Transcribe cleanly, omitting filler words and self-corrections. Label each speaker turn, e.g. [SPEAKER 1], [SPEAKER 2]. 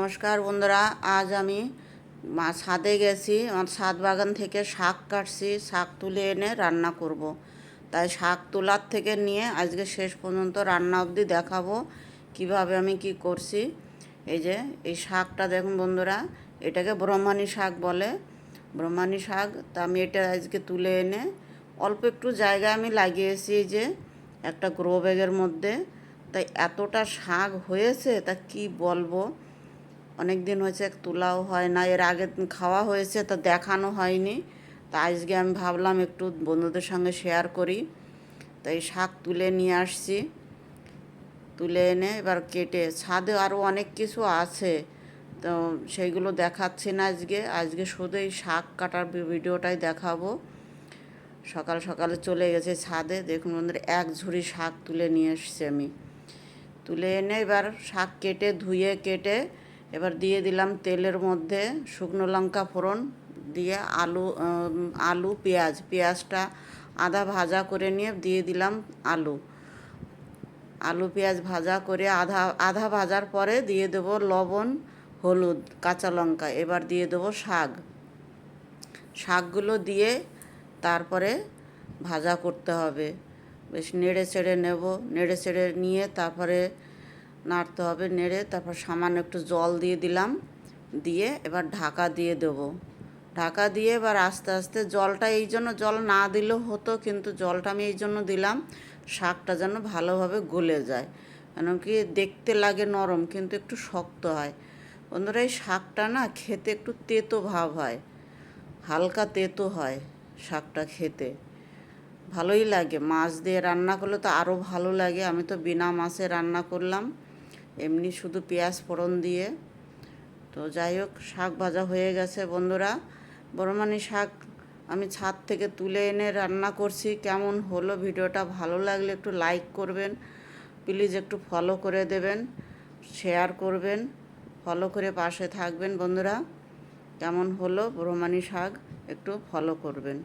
[SPEAKER 1] নমস্কার বন্ধুরা, আজ আমি ছাদে গেছি। আমার ছাদ বাগান থেকে শাক কাটছি, শাক তুলে এনে রান্না করব। তাই শাক তোলার থেকে নিয়ে আজকে শেষ পর্যন্ত রান্না অবধি দেখাবো কিভাবে আমি কি করছি। এই যে এই শাকটা দেখুন বন্ধুরা, এটাকে ব্রহ্মাণী শাক বলে। ব্রহ্মাণী শাক, তা আমি এটা আজকে তুলে এনে অল্প একটু জায়গায় আমি লাগিয়েছি, এই যে একটা গ্রো ব্যাগের মধ্যে। তাই এতটা শাক হয়েছে তা কি বলবো। অনেক দিন হয়েছে, তোলাও হয় না, এর আগে খাওয়া হয়েছে তা দেখানো হয়নি। তা আজকে আমি ভাবলাম একটু বন্ধুদের সঙ্গে শেয়ার করি। তাই শাক তুলে নিয়ে আসছি, তুলে এনে এবার কেটে ছাদে আরও অনেক কিছু আছে, তো সেইগুলো দেখাচ্ছি না আজকে শুধু এই শাক কাটার ভিডিওটাই দেখাবো। সকাল সকালে চলে গেছে ছাদে, দেখুন বন্ধুরা এক ঝুড়ি শাক তুলে নিয়ে এসছি আমি। তুলে এনে এবার শাক ধুয়ে কেটে এবার দিয়ে দিলাম তেলের মধ্যে শুকনো লঙ্কা ফোড়ন দিয়ে আলু পেঁয়াজটা আধা ভাজা করে নিয়ে দিয়ে দিলাম আলু পেঁয়াজ ভাজা করে আধা ভাজার পরে দিয়ে দেবো লবণ, হলুদ, কাঁচা লঙ্কা। এবার দিয়ে দেবো শাকগুলো দিয়ে তারপরে ভাজা করতে হবে। বেশ নেড়ে চেড়ে নেব, নেড়ে চেড়ে নিয়ে তারপরে নাড়তে হবে, নেড়ে তারপর সামান্য একটু জল দিয়ে দিলাম, দিয়ে এবার ঢাকা দিয়ে দেবো। ঢাকা দিয়ে এবার আস্তে আস্তে জলটা, এই জন্য জল না দিলেও হতো, কিন্তু জলটা আমি এই জন্য দিলাম শাকটা যেন ভালোভাবে গলে যায়। কেন কি দেখতে লাগে নরম কিন্তু একটু শক্ত হয়। বন্ধুরা এই শাকটা না খেতে একটু তেতো ভাব হয়, হালকা তেতো হয় শাকটা খেতে, ভালোই লাগে। মাছ দিয়ে রান্না করলে তো আরও ভালো লাগে। আমি তো বিনা মাছে রান্না করলাম, এমনি শুধু পেঁয়াজ ফোড়ন দিয়ে। তো যাই হোক, শাক ভাজা হয়ে গেছে বন্ধুরা। বড়মানি শাক আমি ছাদ থেকে তুলে এনে রান্না করছি। কেমন হলো ভিডিওটা, ভালো লাগলে একটু লাইক করবেন, প্লিজ একটু ফলো করে দেবেন, শেয়ার করবেন, ফলো করে পাশে থাকবেন বন্ধুরা। কেমন হলো বড়মানি শাক একটু ফলো করবেন।